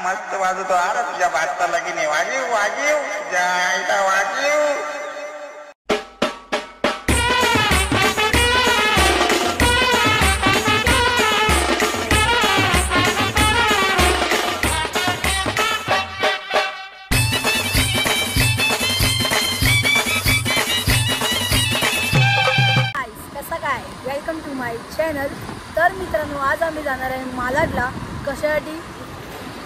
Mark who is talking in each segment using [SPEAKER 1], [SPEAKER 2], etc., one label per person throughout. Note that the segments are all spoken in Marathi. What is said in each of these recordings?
[SPEAKER 1] मस्त वाजवतो अरे तुझ्या भाताला की नाही वाजीव वाजीव जायला वाजीव.
[SPEAKER 2] Welcome to my channel. तर मित्रांनो आज आम्ही जाणार आहे मालाडला. कशासाठी?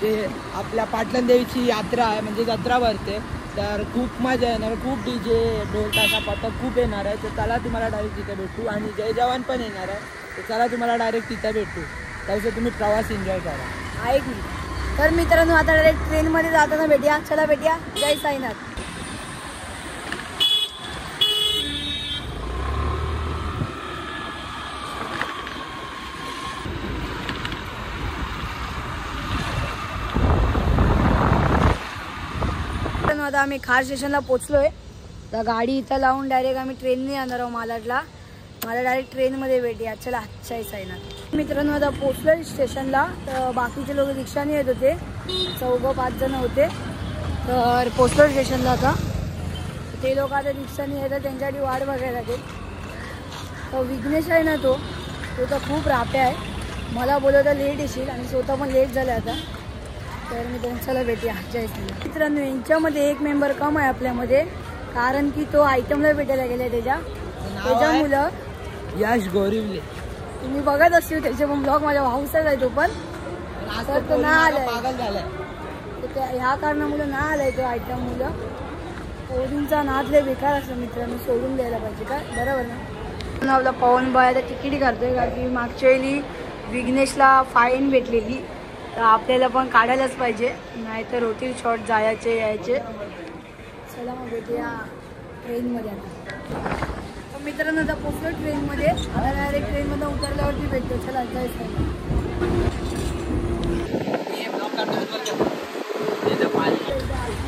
[SPEAKER 3] ते आपल्या पाटण देवीची यात्रा आहे, म्हणजे जत्रा भरते. तर खूप मजा येणार, खूप DJ ढोल ताशा पथक खूप येणार आहे. तर चला तुम्हाला डायरेक्ट तिथे भेटू आणि जय जवान पण येणार आहे. तर चला तुम्हाला डायरेक्ट तिथे भेटू. त्यावेळेस तुम्ही प्रवास एन्जॉय करा.
[SPEAKER 2] ऐक मी. तर मित्रांनो आता डायरेक्ट ट्रेनमध्ये जाताना भेटूया. चला भेटूया. जय साईनाथ. आता आम्ही खार स्टेशनला पोचलोय. तर गाडी इथं लावून डायरेक्ट आम्ही ट्रेनने जाणार आहोत मालाडला. मला डायरेक्ट ट्रेनमध्ये भेटूया. चला जय साईनाथ. मित्रांनो आता पोचलोय स्टेशनला. तर बाकीचे लोक रिक्षाने येत होते, 4-5 जण होते. तर पोचलो स्टेशनला. आता ते लोक आता रिक्षाने येतात, त्यांच्यासाठी वाट बघायला लागेल. तर विघ्नेश आहे ना, तो तर खूप राप्या आहे. मला बोलवता लेट येशील आणि स्वतः पण लेट झालं आता. तर मी त्यांच्याला भेटूया. जय साईनाथ. मित्रांनो यांच्यामध्ये एक मेंबर कम आहे आपल्यामध्ये, कारण की तो आयटमला भेटायला गेलाय. त्याच्या मुलं
[SPEAKER 3] यश गोरिवले.
[SPEAKER 2] तुम्ही बघत असतील त्याचे पण ब्लॉग. माझ्या भाऊचाच आहे तो पण. तर तो ना आलाय, ह्या कारणामुळे ना आलाय तो आयटम. मुलं पोरींचा नाद लय बेकार असतो मित्रांनो, सोडून द्यायला पाहिजे का? बरोबर ना. आपला पवन बाय आता तिकीट काढतोय, कारण की मागच्या वेळी विघ्नेशला फाईन भेटलेली. तर आपल्याला पण काढायलाच पाहिजे, नाहीतर होतील शॉर्ट जायचे यायचे. चला मग भेटूया ट्रेनमध्ये. आता मित्रांनो आता पोचलो ट्रेनमध्ये. आता डायरेक्ट ट्रेनमध्ये उतरल्यावरती भेटतो. चला जायचं.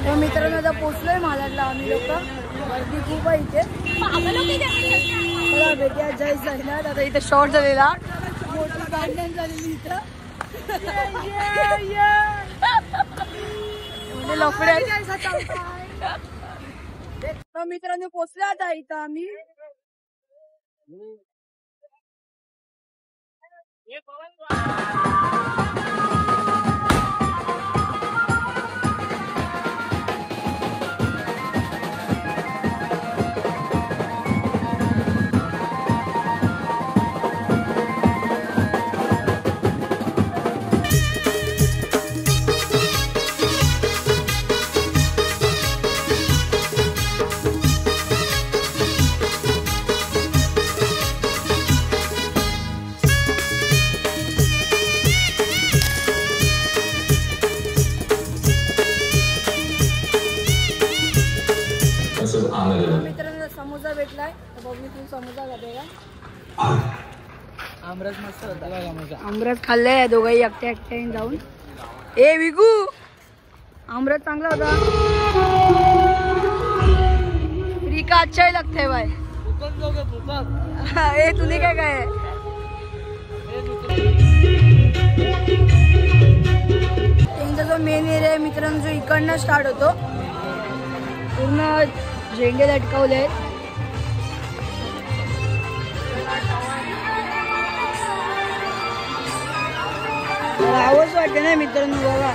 [SPEAKER 2] तर मित्रांनो आता पोचलोय मालाडला आम्ही लोक. गर्दी खूप आहे इथे. चला भेटूया जय साईनाथ. आता इथे शॉर्ट झालेला, मोठी भांडण झालेली इथं. मित्रांनो पोचले आता इथं आम्ही. मित्रांनो समोसा भेटलाय. बघू तू समोसा खाते का?
[SPEAKER 3] आमरस मस्त होता.
[SPEAKER 2] आमरस खाल्लाय दोघंही एकट्या एकट्याने जाऊन. ए विगू, आमरस चांगला होता. रिका अच्छा ही लगता है भाई. ए तुने काय काय? त्यांचा जो मेन एरिया आहे मित्रांनो, जो इकडनं स्टार्ट होतो, पूर्ण झेंडे लटकवले आहेत. आवाज वाटते ना मित्रांनो बघा.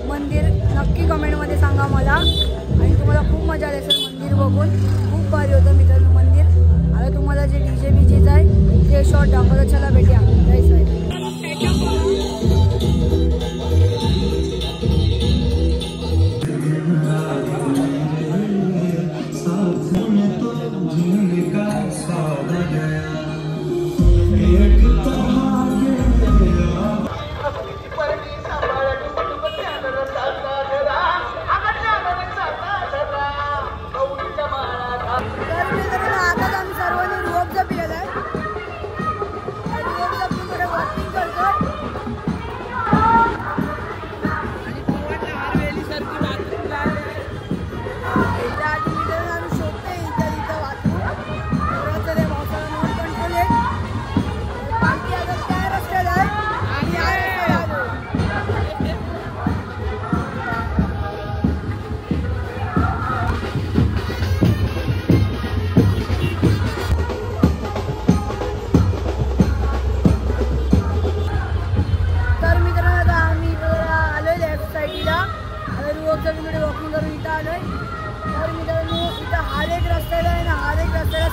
[SPEAKER 2] मंदिर नक्की कमेंटमध्ये सांगा मला. आणि तुम्हाला खूप मजा आली असेल मंदिर बघून. शॉट दाखवतो. चला भेटूया. जय साईनाथ.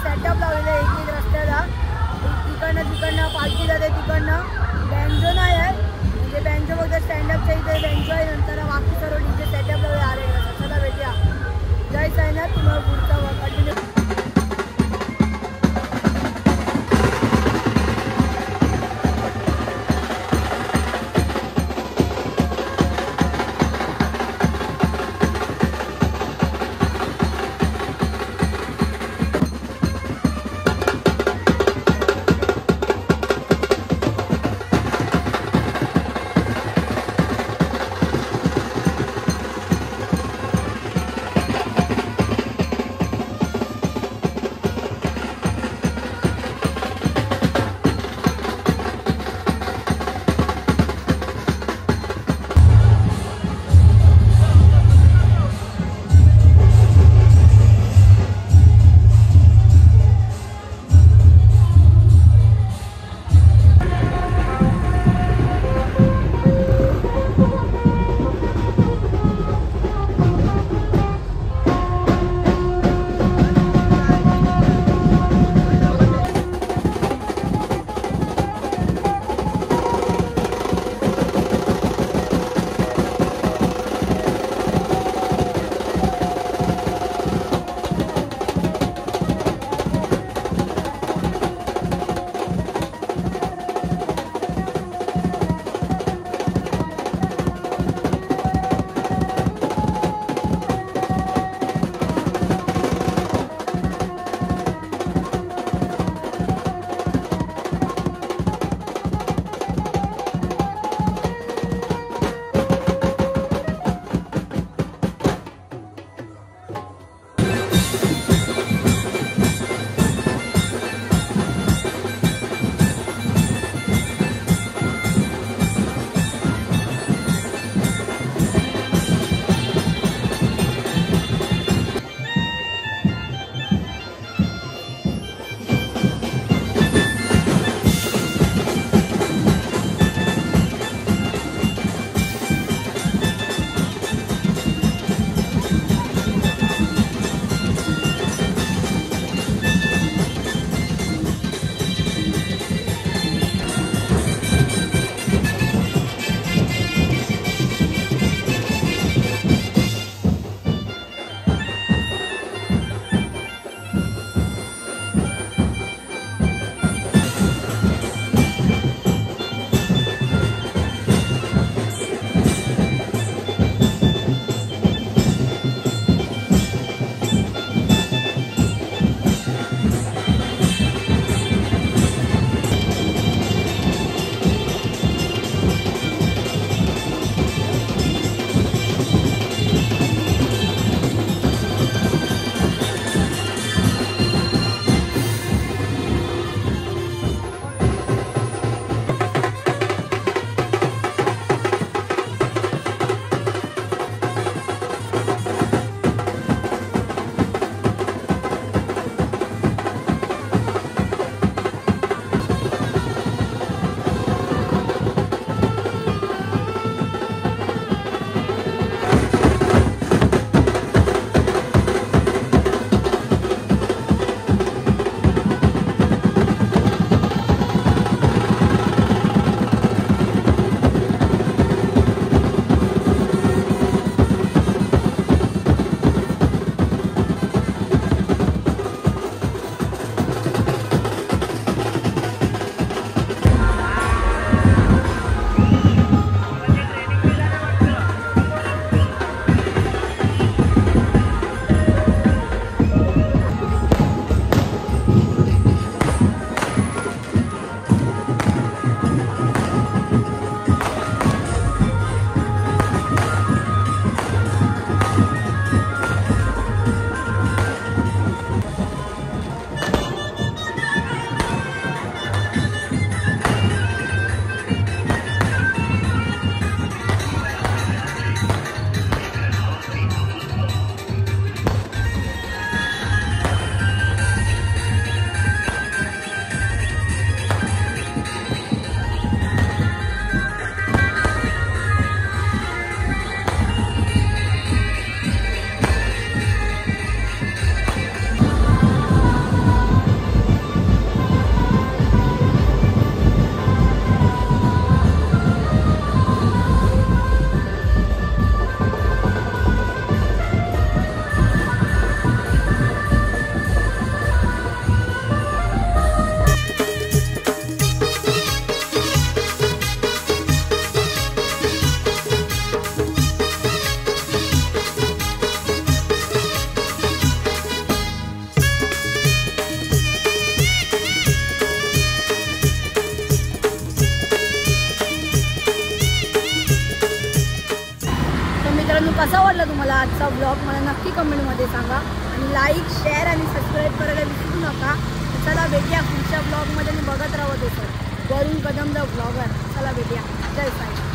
[SPEAKER 2] सेटअप लावलेला आहे एक रस्त्याला. तिकडनं पालखी जाते, तिकडनं बँजो नाही आहे म्हणजे बँजो बघता स्टँडअपच्या इथे बँजो आहे. नंतर बाकी सर्व डीजे सेटअप लावले आले. चला भेटूया. जय साईनाथ. तुम्हाला पुढचा कंटिन्यू. कसा वाटला तुम्हाला आजचा ब्लॉग मला नक्की कमेंटमध्ये सांगा आणि लाईक शेअर आणि सबस्क्राईब करायला विसरू नका. चला भेटूया पुढच्या ब्लॉगमध्ये आणि बघत राहा तो सर वरुण कदमचा ब्लॉगर. चला भेटूया. जय साई.